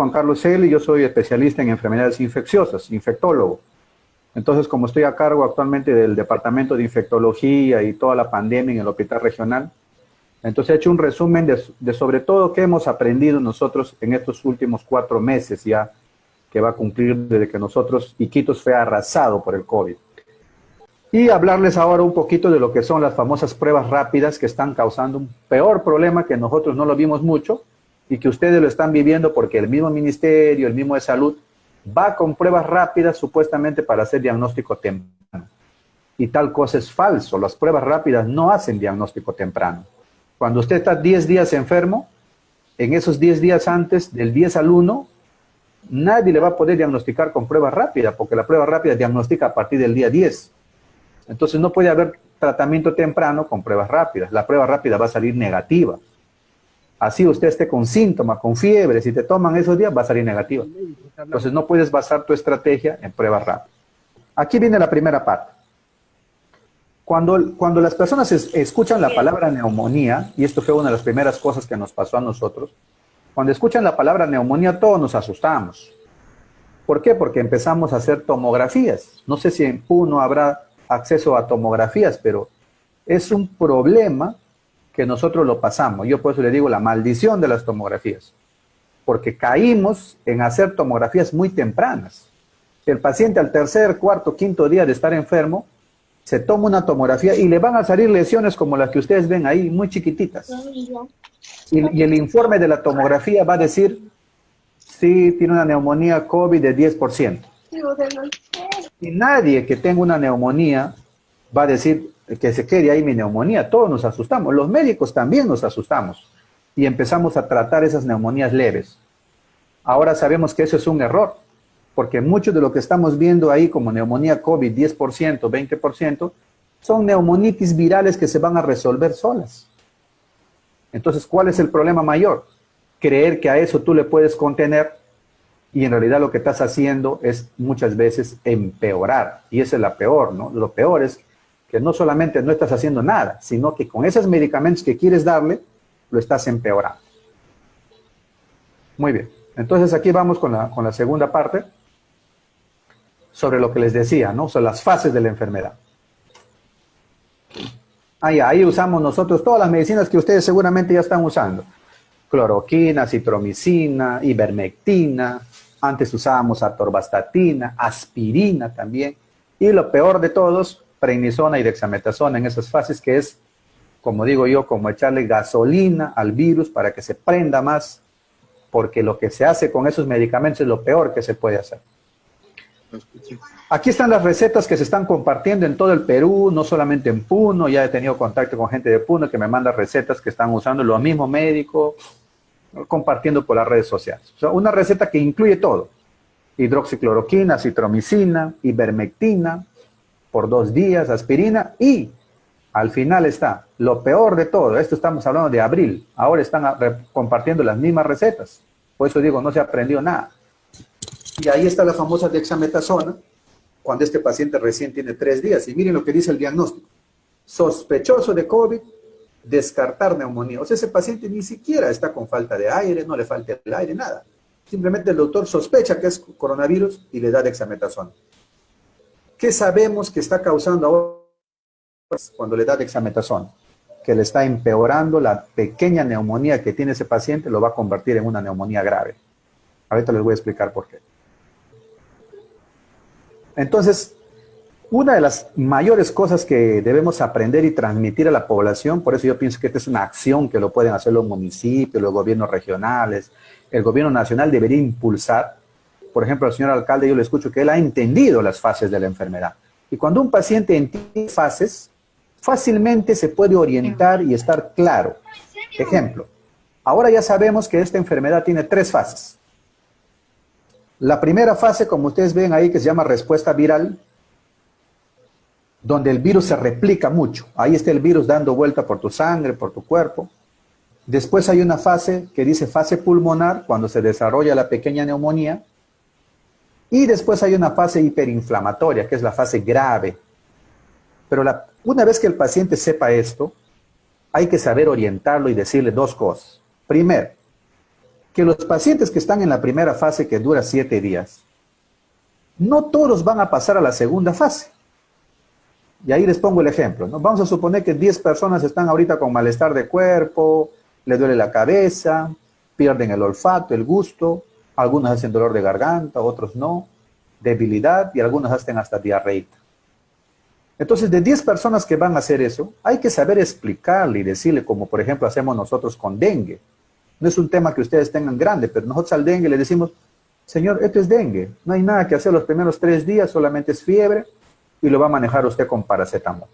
Juan Carlos Celi, yo soy especialista en enfermedades infecciosas, infectólogo. Entonces, como estoy a cargo actualmente del Departamento de Infectología y toda la pandemia en el Hospital Regional, entonces he hecho un resumen de sobre todo qué hemos aprendido nosotros en estos últimos 4 meses ya, que va a cumplir desde que nosotros, Iquitos fue arrasado por el COVID. Y hablarles ahora un poquito de lo que son las famosas pruebas rápidas que están causando un peor problema que nosotros no lo vimos mucho y que ustedes lo están viviendo porque el mismo ministerio, el mismo de salud, va con pruebas rápidas supuestamente para hacer diagnóstico temprano. Y tal cosa es falso, las pruebas rápidas no hacen diagnóstico temprano. Cuando usted está 10 días enfermo, en esos 10 días antes, del 10 al 1, nadie le va a poder diagnosticar con prueba rápida, porque la prueba rápida diagnostica a partir del día 10. Entonces no puede haber tratamiento temprano con pruebas rápidas. La prueba rápida va a salir negativa. Así usted esté con síntomas, con fiebre, si te toman esos días va a salir negativa. Entonces no puedes basar tu estrategia en pruebas rápidas. Aquí viene la primera parte. Cuando las personas escuchan la palabra neumonía, y esto fue una de las primeras cosas que nos pasó a nosotros, cuando escuchan la palabra neumonía todos nos asustamos. ¿Por qué? Porque empezamos a hacer tomografías. No sé si en Puno habrá acceso a tomografías, pero es un problema que nosotros lo pasamos. Yo por eso le digo la maldición de las tomografías, porque caímos en hacer tomografías muy tempranas. El paciente al tercer, cuarto, quinto día de estar enfermo, se toma una tomografía y le van a salir lesiones como las que ustedes ven ahí, muy chiquititas. Y el informe de la tomografía va a decir, sí, tiene una neumonía COVID de 10%. Y nadie que tenga una neumonía va a decir que se quede ahí mi neumonía. Todos nos asustamos. Los médicos también nos asustamos. Y empezamos a tratar esas neumonías leves. Ahora sabemos que eso es un error. Porque mucho de lo que estamos viendo ahí como neumonía COVID, 10%, 20%, son neumonitis virales que se van a resolver solas. Entonces, ¿cuál es el problema mayor? Creer que a eso tú le puedes contener y en realidad lo que estás haciendo es muchas veces empeorar. Y esa es la peor, ¿no? Lo peor es que no solamente no estás haciendo nada, sino que con esos medicamentos que quieres darle, lo estás empeorando. Muy bien. Entonces aquí vamos con la segunda parte, sobre lo que les decía, ¿no? Sobre las fases de la enfermedad. Ahí usamos nosotros todas las medicinas que ustedes seguramente ya están usando. Cloroquina, citromicina, ivermectina, antes usábamos atorvastatina, aspirina también, y lo peor de todos, prednisona y dexametasona en esas fases, que es, como digo yo, como echarle gasolina al virus para que se prenda más, porque lo que se hace con esos medicamentos es lo peor que se puede hacer. Aquí están las recetas que se están compartiendo en todo el Perú, no solamente en Puno. Ya he tenido contacto con gente de Puno que me manda recetas que están usando los mismos médicos, compartiendo por las redes sociales. O sea, una receta que incluye todo: hidroxicloroquina, citromicina, ivermectina por 2 días, aspirina, y al final está lo peor de todo. Esto estamos hablando de abril. Ahora están compartiendo las mismas recetas. Por eso digo, no se ha aprendido nada. Y ahí está la famosa dexametasona, cuando este paciente recién tiene 3 días. Y miren lo que dice el diagnóstico: sospechoso de COVID, descartar neumonía. O sea, ese paciente ni siquiera está con falta de aire, no le falta el aire, nada. Simplemente el doctor sospecha que es coronavirus y le da dexametasona. ¿Qué sabemos que está causando ahora cuando le da dexametasona? Que le está empeorando la pequeña neumonía que tiene ese paciente, lo va a convertir en una neumonía grave. Ahorita les voy a explicar por qué. Entonces, una de las mayores cosas que debemos aprender y transmitir a la población, por eso yo pienso que esta es una acción que lo pueden hacer los municipios, los gobiernos regionales, el gobierno nacional debería impulsar. Por ejemplo, al señor alcalde yo le escucho que él ha entendido las fases de la enfermedad. Y cuando un paciente entiende fases, fácilmente se puede orientar y estar claro. Ejemplo, ahora ya sabemos que esta enfermedad tiene 3 fases. La primera fase, como ustedes ven ahí, que se llama respuesta viral, donde el virus se replica mucho. Ahí está el virus dando vuelta por tu sangre, por tu cuerpo. Después hay una fase que dice fase pulmonar, cuando se desarrolla la pequeña neumonía. Y después hay una fase hiperinflamatoria, que es la fase grave. Pero una vez que el paciente sepa esto, hay que saber orientarlo y decirle 2 cosas. Primero, que los pacientes que están en la primera fase, que dura 7 días, no todos van a pasar a la segunda fase. Y ahí les pongo el ejemplo, ¿no? Vamos a suponer que 10 personas están ahorita con malestar de cuerpo, le duele la cabeza, pierden el olfato, el gusto, algunos hacen dolor de garganta, otros no, debilidad y algunos hacen hasta diarrea. Entonces, de 10 personas que van a hacer eso, hay que saber explicarle y decirle, como por ejemplo hacemos nosotros con dengue. No es un tema que ustedes tengan grande, pero nosotros al dengue le decimos, señor, esto es dengue, no hay nada que hacer los primeros 3 días, solamente es fiebre y lo va a manejar usted con paracetamol.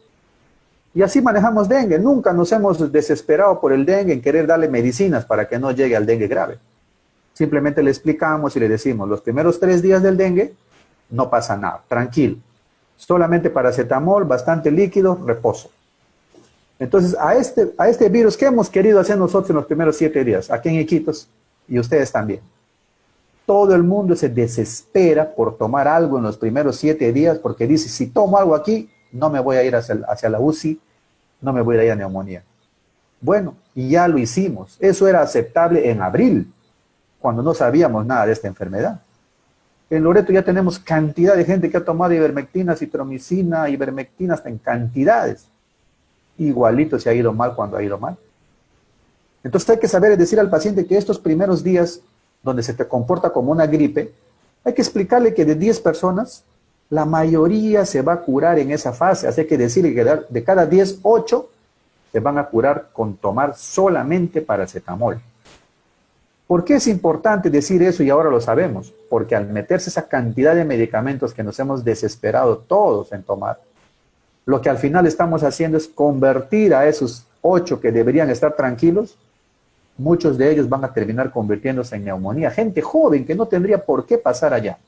Y así manejamos dengue, nunca nos hemos desesperado por el dengue en querer darle medicinas para que no llegue al dengue grave. Simplemente le explicamos y le decimos, los primeros 3 días del dengue no pasa nada, tranquilo. Solamente paracetamol, bastante líquido, reposo. Entonces, a este virus, ¿qué hemos querido hacer nosotros en los primeros 7 días? Aquí en Iquitos, y ustedes también. Todo el mundo se desespera por tomar algo en los primeros 7 días, porque dice, si tomo algo aquí, no me voy a ir hacia la UCI, no me voy a ir a neumonía. Bueno, y ya lo hicimos. Eso era aceptable en abril, cuando no sabíamos nada de esta enfermedad. En Loreto ya tenemos cantidad de gente que ha tomado ivermectina, citromicina, ivermectina, hasta en cantidades. Igualito se ha ido mal cuando ha ido mal. Entonces hay que saber decir al paciente que estos primeros días, donde se te comporta como una gripe, hay que explicarle que de 10 personas, la mayoría se va a curar en esa fase. Así que decirle que de cada 10, 8 se van a curar con tomar solamente paracetamol. ¿Por qué es importante decir eso y ahora lo sabemos? Porque al meterse esa cantidad de medicamentos que nos hemos desesperado todos en tomar, lo que al final estamos haciendo es convertir a esos 8 que deberían estar tranquilos, muchos de ellos van a terminar convirtiéndose en neumonía. Gente joven que no tendría por qué pasar allá,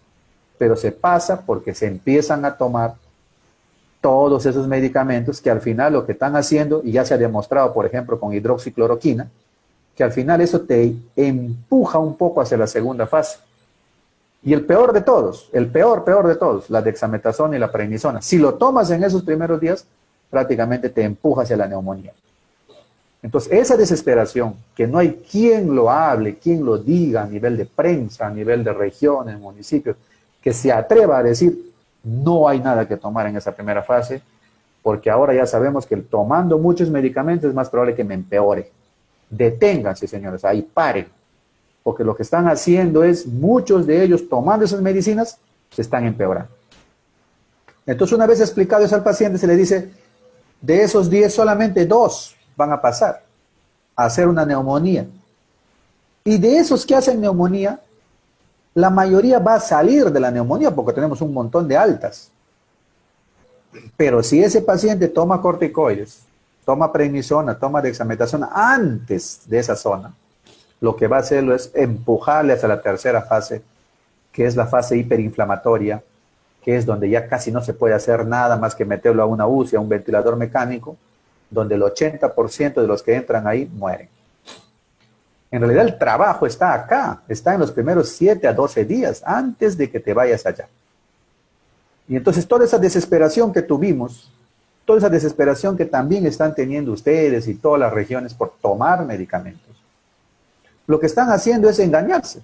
pero se pasa porque se empiezan a tomar todos esos medicamentos que al final lo que están haciendo, y ya se ha demostrado, por ejemplo, con hidroxicloroquina, que al final eso te empuja un poco hacia la segunda fase. Y el peor de todos, peor de todos, la dexametasona y la prednisona. Si lo tomas en esos primeros días, prácticamente te empuja hacia la neumonía. Entonces, esa desesperación, que no hay quien lo hable, quien lo diga a nivel de prensa, a nivel de regiones, municipios, que se atreva a decir, no hay nada que tomar en esa primera fase, porque ahora ya sabemos que tomando muchos medicamentos es más probable que me empeore. Deténganse, señores, ahí paren, porque lo que están haciendo es, muchos de ellos tomando esas medicinas, se están empeorando. Entonces, una vez explicado eso al paciente, se le dice, de esos 10 solamente 2 van a pasar a hacer una neumonía. Y de esos que hacen neumonía, la mayoría va a salir de la neumonía, porque tenemos un montón de altas. Pero si ese paciente toma corticoides, toma prednisona, toma dexametasona antes de esa zona, lo que va a hacerlo es empujarle hacia la tercera fase, que es la fase hiperinflamatoria, que es donde ya casi no se puede hacer nada más que meterlo a una UCI, a un ventilador mecánico, donde el 80% de los que entran ahí mueren. En realidad el trabajo está acá, está en los primeros 7 a 12 días, antes de que te vayas allá. Y entonces toda esa desesperación que tuvimos, toda esa desesperación que también están teniendo ustedes y todas las regiones por tomar medicamentos, lo que están haciendo es engañarse.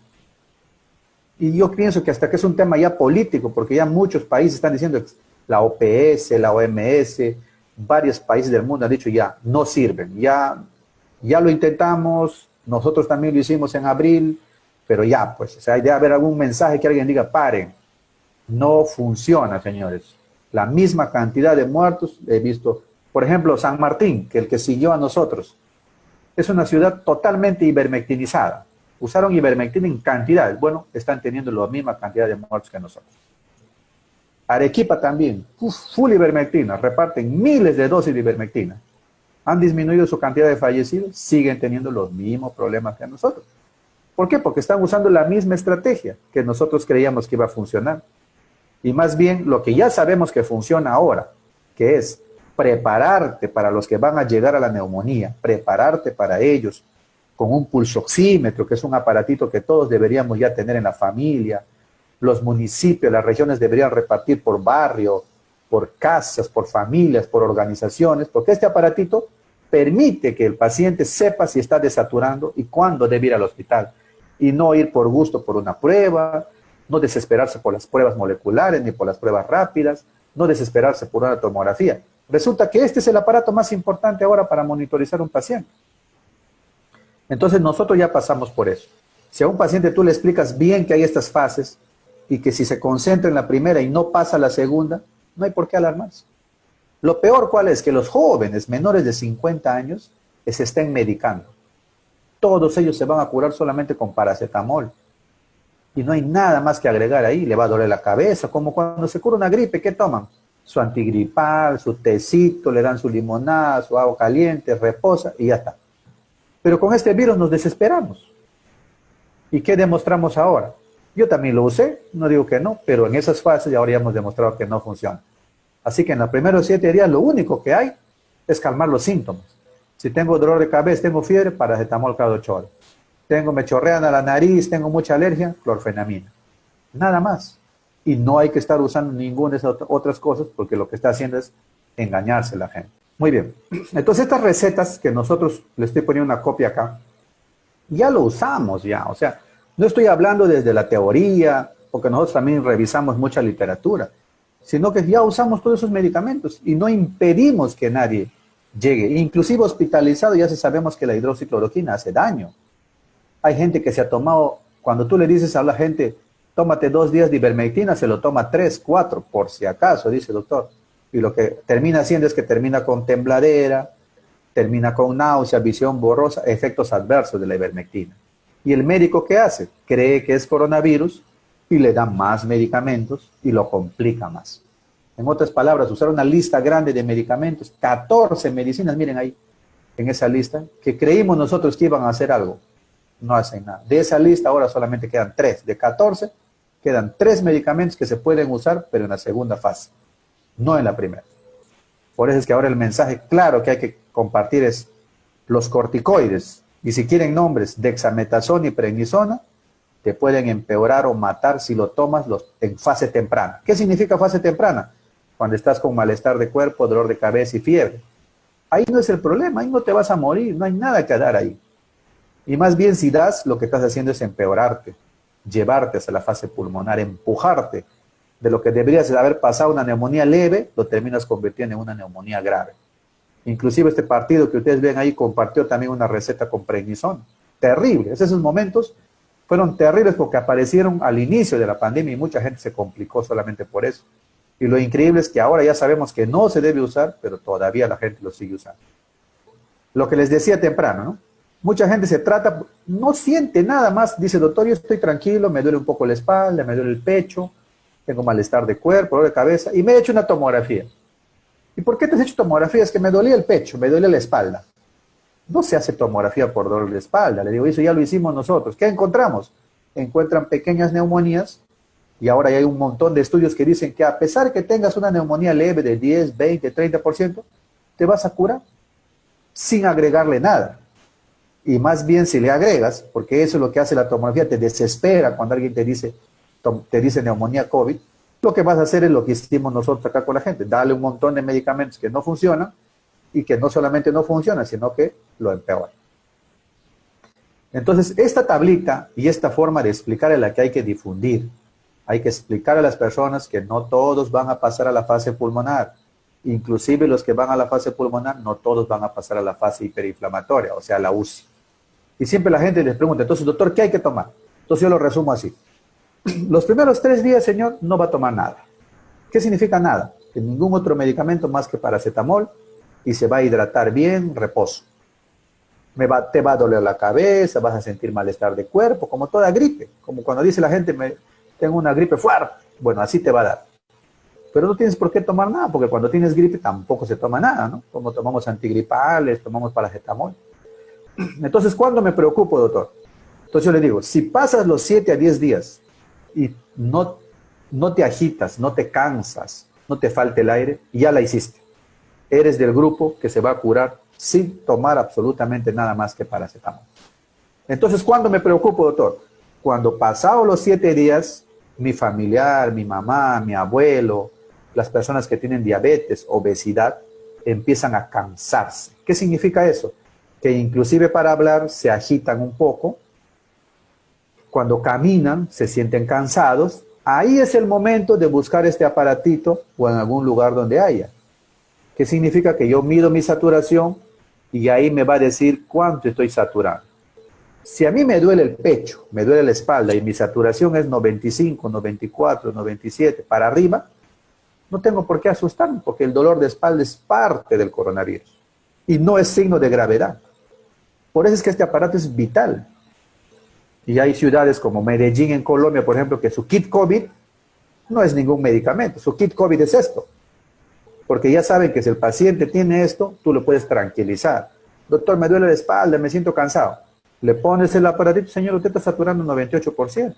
Y yo pienso que hasta que es un tema ya político, porque ya muchos países están diciendo, la OPS, la OMS, varios países del mundo han dicho ya, no sirven, ya lo intentamos, nosotros también lo hicimos en abril, pero ya, pues, o sea, hay de haber algún mensaje que alguien diga, paren, no funciona, señores. La misma cantidad de muertos he visto, por ejemplo, San Martín, que el que siguió a nosotros, es una ciudad totalmente ivermectinizada. Usaron ivermectina en cantidades. Bueno, están teniendo la misma cantidad de muertos que nosotros. Arequipa también, full ivermectina, reparten miles de dosis de ivermectina. Han disminuido su cantidad de fallecidos, siguen teniendo los mismos problemas que nosotros. ¿Por qué? Porque están usando la misma estrategia que nosotros creíamos que iba a funcionar. Y más bien lo que ya sabemos que funciona ahora, que es prepararte para los que van a llegar a la neumonía, prepararte para ellos con un pulsoxímetro, que es un aparatito que todos deberíamos ya tener en la familia. Los municipios, las regiones deberían repartir por barrio, por casas, por familias, por organizaciones, porque este aparatito permite que el paciente sepa si está desaturando y cuándo debe ir al hospital. y no ir por gusto por una prueba, no desesperarse por las pruebas moleculares ni por las pruebas rápidas, no desesperarse por una tomografía. Resulta que este es el aparato más importante ahora para monitorizar un paciente. Entonces nosotros ya pasamos por eso. Si a un paciente tú le explicas bien que hay estas fases y que si se concentra en la primera y no pasa a la segunda, no hay por qué alarmarse. Lo peor, ¿cuál es? Que los jóvenes menores de 50 años se estén medicando. Todos ellos se van a curar solamente con paracetamol. Y no hay nada más que agregar ahí. Le va a doler la cabeza, como cuando se cura una gripe, ¿qué toman? Su antigripal, su tecito, le dan su limonada, su agua caliente, reposa y ya está. Pero con este virus nos desesperamos. ¿Y qué demostramos ahora? Yo también lo usé, no digo que no, pero en esas fases ya ahora ya hemos demostrado que no funciona. Así que en los primeros 7 días lo único que hay es calmar los síntomas. Si tengo dolor de cabeza, tengo fiebre, paracetamol cada 8 horas. Me chorrean a la nariz, tengo mucha alergia, clorfenamina. Nada más. Y no hay que estar usando ninguna de esas otras cosas porque lo que está haciendo es engañarse a la gente. Muy bien. Entonces estas recetas que nosotros, le estoy poniendo una copia acá, ya lo usamos ya. O sea, no estoy hablando desde la teoría, porque nosotros también revisamos mucha literatura, sino que ya usamos todos esos medicamentos y no impedimos que nadie llegue. Inclusive hospitalizado ya sabemos que la hidroxicloroquina hace daño. Hay gente que se ha tomado, cuando tú le dices a la gente, tómate 2 días de ivermectina, se lo toma 3, 4, por si acaso, dice el doctor. Y lo que termina haciendo es que termina con tembladera, termina con náusea, visión borrosa, efectos adversos de la ivermectina. ¿Y el médico qué hace? Cree que es coronavirus y le da más medicamentos y lo complica más. En otras palabras, usar una lista grande de medicamentos, 14 medicinas, miren ahí, en esa lista, que creímos nosotros que iban a hacer algo. No hacen nada. De esa lista ahora solamente quedan 3. De 14, quedan 3 medicamentos que se pueden usar, pero en la segunda fase, no en la primera. Por eso es que ahora el mensaje claro que hay que compartir es los corticoides, y si quieren nombres, dexametasona y prednisona, te pueden empeorar o matar si lo tomas en fase temprana. ¿Qué significa fase temprana? Cuando estás con malestar de cuerpo, dolor de cabeza y fiebre. Ahí no es el problema, ahí no te vas a morir, no hay nada que dar ahí. Y más bien si das, lo que estás haciendo es empeorarte, llevarte hacia la fase pulmonar, empujarte. De lo que deberías haber pasado una neumonía leve, lo terminas convirtiendo en una neumonía grave. Inclusive este partido que ustedes ven ahí compartió también una receta con prednisona. Terrible. Esos momentos fueron terribles porque aparecieron al inicio de la pandemia y mucha gente se complicó solamente por eso. Y lo increíble es que ahora ya sabemos que no se debe usar, pero todavía la gente lo sigue usando. Lo que les decía temprano, ¿no? Mucha gente se trata, no siente nada más, dice, doctor, yo estoy tranquilo, me duele un poco la espalda, me duele el pecho, tengo malestar de cuerpo, dolor de cabeza, y me he hecho una tomografía. ¿Y por qué te has hecho tomografía? Es que me dolía el pecho, me dolía la espalda. No se hace tomografía por dolor de espalda. Le digo, eso ya lo hicimos nosotros. ¿Qué encontramos? Encuentran pequeñas neumonías y ahora ya hay un montón de estudios que dicen que a pesar que tengas una neumonía leve de 10, 20, 30%, te vas a curar sin agregarle nada. Y más bien si le agregas, porque eso es lo que hace la tomografía, te desespera cuando alguien te dice neumonía COVID, lo que vas a hacer es lo que hicimos nosotros acá con la gente, darle un montón de medicamentos que no funcionan y que no solamente no funcionan, sino que lo empeoran. Entonces, esta tablita y esta forma de explicar es la que hay que difundir. Hay que explicar a las personas que no todos van a pasar a la fase pulmonar. Inclusive los que van a la fase pulmonar, no todos van a pasar a la fase hiperinflamatoria, o sea, la UCI. Y siempre la gente les pregunta, entonces, doctor, ¿qué hay que tomar? Entonces yo lo resumo así. Los primeros 3 días, señor, no va a tomar nada. ¿Qué significa nada? Que ningún otro medicamento más que paracetamol y se va a hidratar bien, reposo. Te va a doler la cabeza, vas a sentir malestar de cuerpo, como toda gripe. Como cuando dice la gente, tengo una gripe fuerte. Bueno, así te va a dar. Pero no tienes por qué tomar nada, porque cuando tienes gripe tampoco se toma nada, ¿no? Como tomamos antigripales, tomamos paracetamol. Entonces, ¿cuándo me preocupo, doctor? Entonces yo le digo, si pasas los 7 a 10 días y no te agitas, no te cansas, no te falta el aire, ya la hiciste. Eres del grupo que se va a curar sin tomar absolutamente nada más que paracetamol. Entonces, ¿cuándo me preocupo, doctor? Cuando pasados los 7 días, mi familiar, mi mamá, mi abuelo, las personas que tienen diabetes, obesidad, empiezan a cansarse. ¿Qué significa eso? Que inclusive para hablar se agitan un poco, Cuando caminan, se sienten cansados, ahí es el momento de buscar este aparatito o en algún lugar donde haya. ¿Qué significa? Que yo mido mi saturación y ahí me va a decir cuánto estoy saturando. Si a mí me duele el pecho, me duele la espalda y mi saturación es 95, 94, 97, para arriba, no tengo por qué asustarme, porque el dolor de espalda es parte del coronavirus y no es signo de gravedad. Por eso es que este aparato es vital. Y hay ciudades como Medellín en Colombia, por ejemplo, que su kit COVID no es ningún medicamento, su kit COVID es esto. Porque ya saben que si el paciente tiene esto, tú lo puedes tranquilizar. Doctor, me duele la espalda, me siento cansado. Le pones el aparatito, señor, usted está saturando un 98%.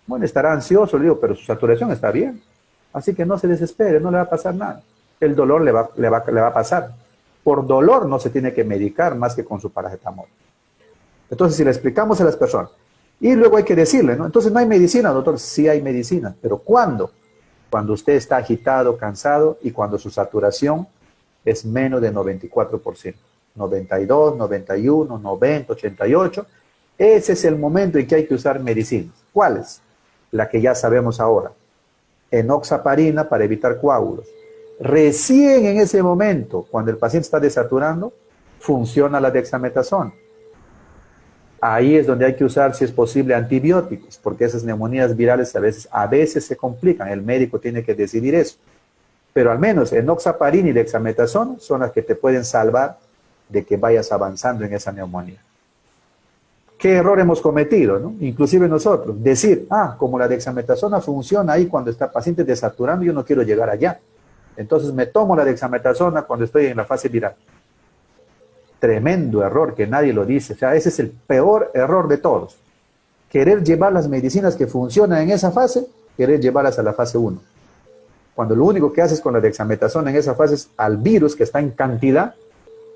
Bueno, estará ansioso, le digo, pero su saturación está bien. Así que no se desespere, no le va a pasar nada. El dolor le va a pasar. Por dolor no se tiene que medicar más que con su paracetamol. Entonces, si le explicamos a las personas, y luego hay que decirle, ¿no? Entonces, ¿no hay medicina, doctor? Sí hay medicina, pero ¿cuándo? Cuando usted está agitado, cansado y cuando su saturación es menos de 94%. 92, 91, 90, 88. Ese es el momento en que hay que usar medicinas. ¿Cuáles? La que ya sabemos ahora. Enoxaparina para evitar coágulos. Recién en ese momento, cuando el paciente está desaturando, funciona la dexametasona. Ahí es donde hay que usar, si es posible, antibióticos, porque esas neumonías virales a veces se complican. El médico tiene que decidir eso. Pero al menos enoxaparina y dexametasona son las que te pueden salvar de que vayas avanzando en esa neumonía. ¿Qué error hemos cometido, no? Inclusive nosotros, decir, como la dexametasona funciona ahí cuando está el paciente desaturando, yo no quiero llegar allá. Entonces me tomo la dexametasona cuando estoy en la fase viral. Tremendo error que nadie lo dice. O sea, ese es el peor error de todos. Querer llevar las medicinas que funcionan en esa fase, querer llevarlas a la fase 1. Cuando lo único que haces con la dexametasona en esa fase es al virus que está en cantidad,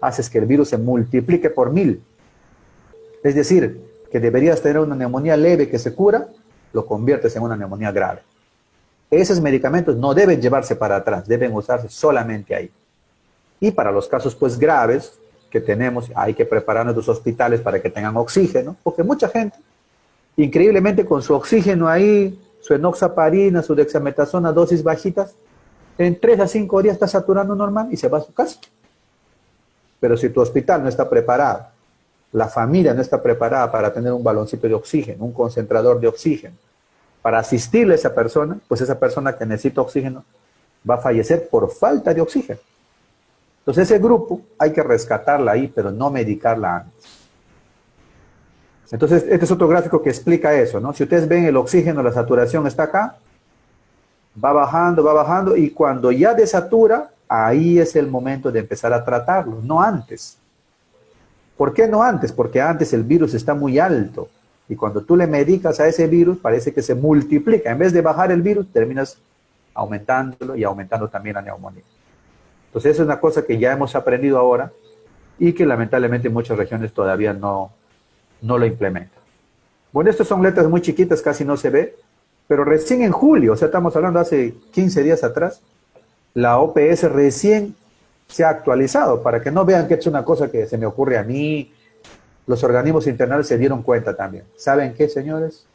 haces que el virus se multiplique por 1000. Es decir, que deberías tener una neumonía leve que se cura, lo conviertes en una neumonía grave. Esos medicamentos no deben llevarse para atrás, deben usarse solamente ahí. Y para los casos pues graves que tenemos, hay que preparar nuestros hospitales para que tengan oxígeno, porque mucha gente, increíblemente con su oxígeno ahí, su enoxaparina, su dexametasona, dosis bajitas, en 3 a 5 días está saturando normal y se va a su casa. Pero si tu hospital no está preparado, la familia no está preparada para tener un baloncito de oxígeno, un concentrador de oxígeno, para asistirle a esa persona, pues esa persona que necesita oxígeno va a fallecer por falta de oxígeno. Entonces ese grupo hay que rescatarla ahí, pero no medicarla antes. Entonces este es otro gráfico que explica eso, ¿no? Si ustedes ven el oxígeno, la saturación está acá, va bajando y cuando ya desatura, ahí es el momento de empezar a tratarlo, no antes. ¿Por qué no antes? Porque antes el virus está muy alto y cuando tú le medicas a ese virus parece que se multiplica. En vez de bajar el virus, terminas aumentándolo y aumentando también la neumonía. Entonces, esa es una cosa que ya hemos aprendido ahora y que lamentablemente en muchas regiones todavía no lo implementan. Bueno, estas son letras muy chiquitas, casi no se ve, pero recién en julio, o sea, estamos hablando hace 15 días atrás, la OPS recién se ha actualizado, para que no vean que es una cosa que se me ocurre a mí. Los organismos internacionales se dieron cuenta también. ¿Saben qué, señores?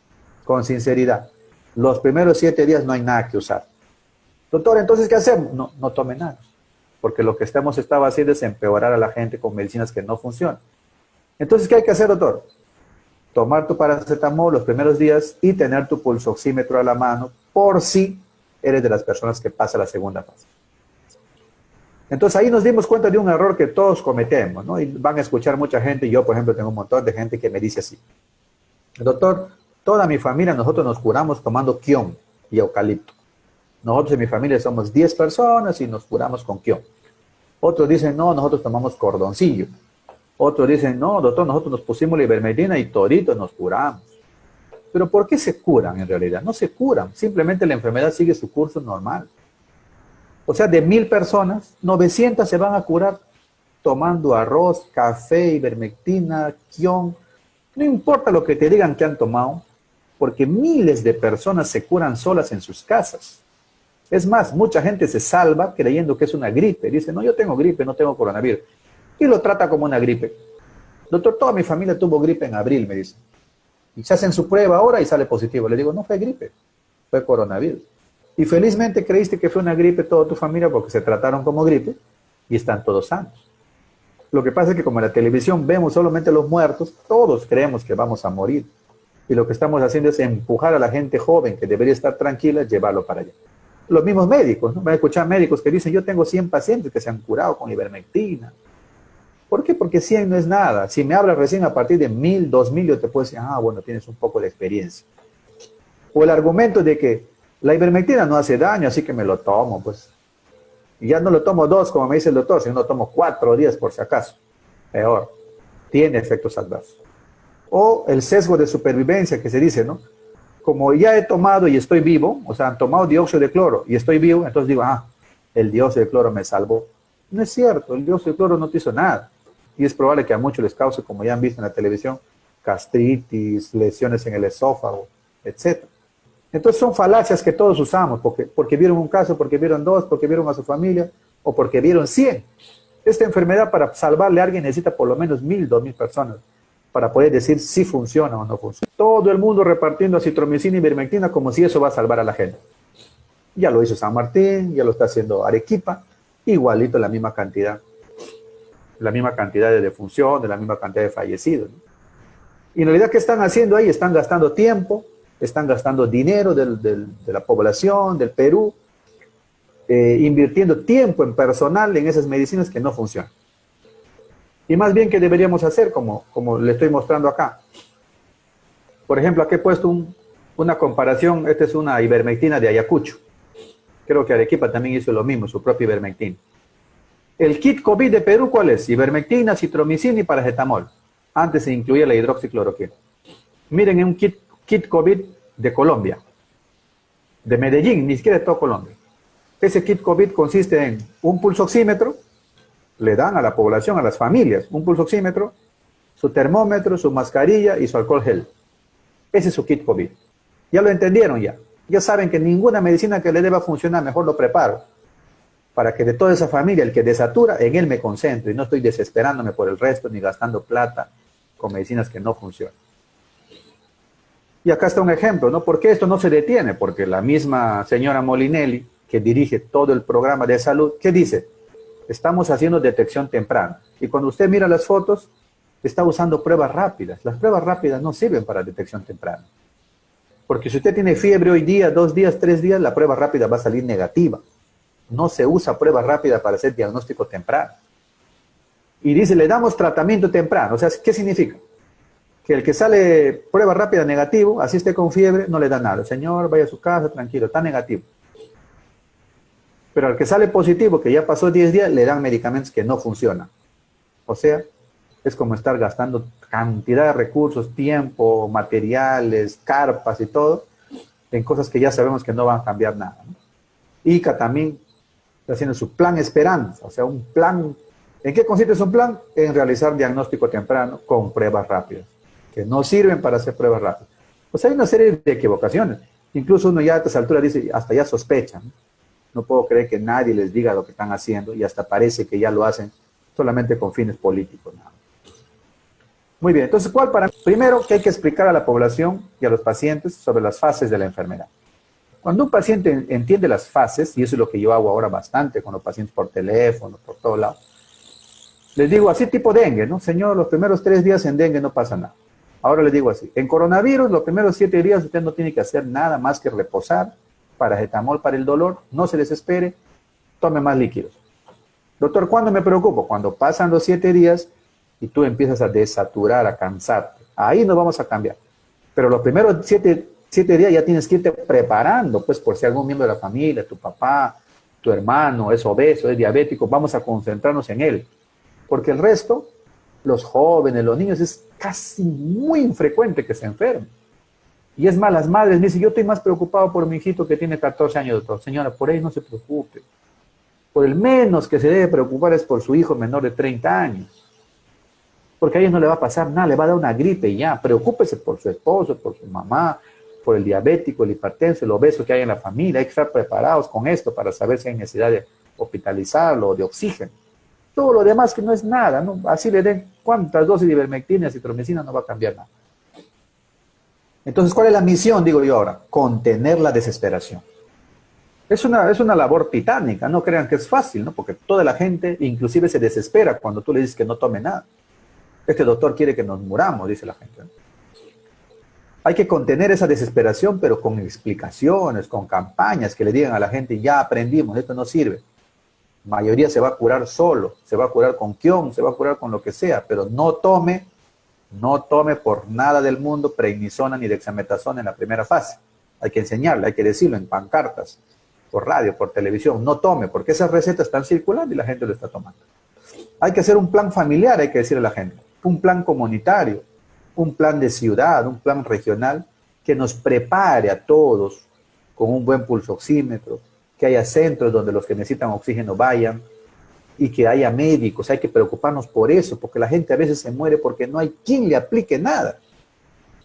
Con sinceridad, los primeros 7 días no hay nada que usar. Doctor, ¿entonces qué hacemos? No tome nada, porque lo que estaba haciendo es empeorar a la gente con medicinas que no funcionan. Entonces, ¿qué hay que hacer, doctor? Tomar tu paracetamol los primeros días y tener tu pulsoxímetro a la mano por si eres de las personas que pasa la segunda fase. Entonces ahí nos dimos cuenta de un error que todos cometemos, ¿no? Y van a escuchar mucha gente, yo por ejemplo tengo un montón de gente que me dice así: doctor, toda mi familia, nosotros nos curamos tomando quión y eucalipto. Nosotros en mi familia somos 10 personas y nos curamos con quión. Otros dicen, no, nosotros tomamos cordoncillo. Otros dicen, no, doctor, nosotros nos pusimos la ivermectina y toditos nos curamos. Pero ¿por qué se curan en realidad? No se curan, simplemente la enfermedad sigue su curso normal. O sea, de 1000 personas, 900 se van a curar tomando arroz, café, ivermectina, quión. No importa lo que te digan que han tomado, porque miles de personas se curan solas en sus casas. Es más, mucha gente se salva creyendo que es una gripe. Dice, no, yo tengo gripe, no tengo coronavirus. Y lo trata como una gripe. Doctor, toda mi familia tuvo gripe en abril, me dice. Y se hacen su prueba ahora y sale positivo. Le digo, no fue gripe, fue coronavirus. Y felizmente creíste que fue una gripe toda tu familia porque se trataron como gripe y están todos sanos. Lo que pasa es que como en la televisión vemos solamente los muertos, todos creemos que vamos a morir. Y lo que estamos haciendo es empujar a la gente joven que debería estar tranquila, llevarlo para allá. Los mismos médicos, ¿no? Van a escuchar médicos que dicen, yo tengo 100 pacientes que se han curado con ivermectina. ¿Por qué? Porque 100 no es nada. Si me hablas recién a partir de 1000, 2000, yo te puedo decir, ah, bueno, tienes un poco de experiencia. O el argumento de que la ivermectina no hace daño, así que me lo tomo, pues. Y ya no lo tomo 2, como me dice el doctor, sino lo tomo 4 días por si acaso. Peor. Tiene efectos adversos. O el sesgo de supervivencia que se dice, ¿no? Como ya he tomado y estoy vivo, o sea, han tomado dióxido de cloro y estoy vivo, entonces digo, ah, el dióxido de cloro me salvó. No es cierto, el dióxido de cloro no te hizo nada. Y es probable que a muchos les cause, como ya han visto en la televisión, gastritis, lesiones en el esófago, etc. Entonces son falacias que todos usamos, porque vieron un caso, porque vieron 2, porque vieron a su familia, o porque vieron 100. Esta enfermedad, para salvarle a alguien, necesita por lo menos 1000, 2000 personas, para poder decir si funciona o no funciona. Todo el mundo repartiendo acitromicina y ivermectina como si eso va a salvar a la gente. Ya lo hizo San Martín, ya lo está haciendo Arequipa, igualito la misma cantidad de defunción, de la misma cantidad de fallecidos, ¿no? Y en realidad, ¿qué están haciendo ahí? Están gastando tiempo, están gastando dinero de la población, del Perú, invirtiendo tiempo en personal en esas medicinas que no funcionan. Y más bien, ¿qué deberíamos hacer? Como le estoy mostrando acá. Por ejemplo, aquí he puesto una comparación. Esta es una ivermectina de Ayacucho. Creo que Arequipa también hizo lo mismo, su propia ivermectina. El kit COVID de Perú, ¿cuál es? Ivermectina, citromicina y paracetamol. Antes se incluía la hidroxicloroquina. Miren, un kit COVID de Colombia, de Medellín, ni siquiera de todo Colombia. Ese kit COVID consiste en un pulsoxímetro, le dan a la población, a las familias, un pulsoxímetro, su termómetro, su mascarilla y su alcohol gel. Ese es su kit COVID. Ya lo entendieron ya. Ya saben que ninguna medicina que le deba funcionar, mejor lo preparo. Para que de toda esa familia, el que desatura, en él me concentro y no estoy desesperándome por el resto ni gastando plata con medicinas que no funcionan. Y acá está un ejemplo, ¿no? ¿Por qué esto no se detiene? Porque la misma señora Molinelli, que dirige todo el programa de salud, ¿qué dice? Estamos haciendo detección temprana. Y cuando usted mira las fotos, está usando pruebas rápidas. Las pruebas rápidas no sirven para detección temprana. Porque si usted tiene fiebre hoy día, 2 días, 3 días, la prueba rápida va a salir negativa. No se usa prueba rápida para hacer diagnóstico temprano. Y dice, le damos tratamiento temprano. O sea, ¿qué significa? Que el que sale prueba rápida negativo, así esté con fiebre, no le da nada. Señor, vaya a su casa, tranquilo, está negativo. Pero al que sale positivo, que ya pasó 10 días, le dan medicamentos que no funcionan. O sea, es como estar gastando cantidad de recursos, tiempo, materiales, carpas y todo, en cosas que ya sabemos que no van a cambiar nada, ¿no? ICA también está haciendo su plan Esperanza, o sea, un plan. ¿En qué consiste su plan? En realizar diagnóstico temprano con pruebas rápidas, que no sirven para hacer pruebas rápidas. Pues hay una serie de equivocaciones. Incluso uno ya a esta altura dice, hasta ya sospechan. No puedo creer que nadie les diga lo que están haciendo y hasta parece que ya lo hacen solamente con fines políticos. ¿No? Muy bien, entonces, ¿cuál para mí? Primero, que hay que explicar a la población y a los pacientes sobre las fases de la enfermedad. Cuando un paciente entiende las fases, y eso es lo que yo hago ahora bastante con los pacientes por teléfono, por todo lado, les digo así tipo dengue, ¿no? Señor, los primeros 3 días en dengue no pasa nada. Ahora les digo así, en coronavirus los primeros 7 días usted no tiene que hacer nada más que reposar, paracetamol para el dolor, no se desespere, tome más líquidos. Doctor, ¿cuándo me preocupo? Cuando pasan los 7 días y tú empiezas a desaturar, a cansarte. Ahí nos vamos a cambiar. Pero los primeros 7 días ya tienes que irte preparando, pues por si algún miembro de la familia, tu papá, tu hermano es obeso, es diabético, vamos a concentrarnos en él. Porque el resto, los jóvenes, los niños, es casi muy infrecuente que se enfermen. Y es más, las madres me dicen, yo estoy más preocupado por mi hijito que tiene 14 años, doctor. Señora, por ahí no se preocupe. Por el menos que se debe preocupar es por su hijo menor de 30 años. Porque a ellos no le va a pasar nada, le va a dar una gripe y ya. Preocúpese por su esposo, por su mamá, por el diabético, el hipertenso, el obeso que hay en la familia. Hay que estar preparados con esto para saber si hay necesidad de hospitalizarlo o de oxígeno. Todo lo demás que no es nada, ¿no? Así le den cuántas dosis de ivermectina, citromicina, no va a cambiar nada. Entonces, ¿cuál es la misión, digo yo ahora? Contener la desesperación. Es una labor titánica, no crean que es fácil, ¿no? Porque toda la gente inclusive se desespera cuando tú le dices que no tome nada. Este doctor quiere que nos muramos, dice la gente, ¿no? Hay que contener esa desesperación, pero con explicaciones, con campañas que le digan a la gente, ya aprendimos, esto no sirve. La mayoría se va a curar solo, se va a curar con quión, se va a curar con lo que sea, pero no tome por nada del mundo prednisona ni dexametasona en la primera fase. Hay que enseñarle, hay que decirlo en pancartas, por radio, por televisión, no tome, porque esas recetas están circulando y la gente lo está tomando. Hay que hacer un plan familiar, hay que decirle a la gente, un plan comunitario, un plan de ciudad, un plan regional que nos prepare a todos con un buen pulsoxímetro, que haya centros donde los que necesitan oxígeno vayan y que haya médicos. Hay que preocuparnos por eso, porque la gente a veces se muere porque no hay quien le aplique nada.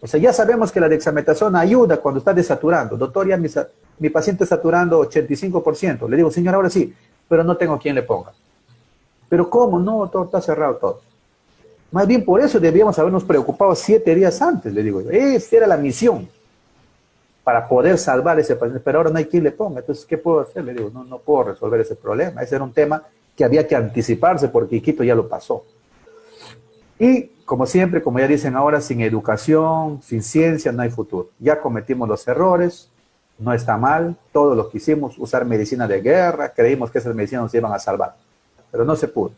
O sea, ya sabemos que la dexametasona ayuda cuando está desaturando. Doctor, ya mi paciente está saturando 85%. Le digo, señor, ahora sí, pero no tengo quien le ponga. ¿Pero cómo? No, doctor, está cerrado todo. Más bien por eso debíamos habernos preocupado 7 días antes, le digo yo. Esa era la misión, para poder salvar ese paciente, pero ahora no hay quien le ponga. Entonces, ¿qué puedo hacer? Le digo, no puedo resolver ese problema. Ese era un tema que había que anticiparse porque Iquito ya lo pasó. Y, como siempre, como ya dicen ahora, sin educación, sin ciencia, no hay futuro. Ya cometimos los errores, no está mal, todo lo que hicimos, usar medicina de guerra, creímos que esas medicinas nos iban a salvar, pero no se pudo.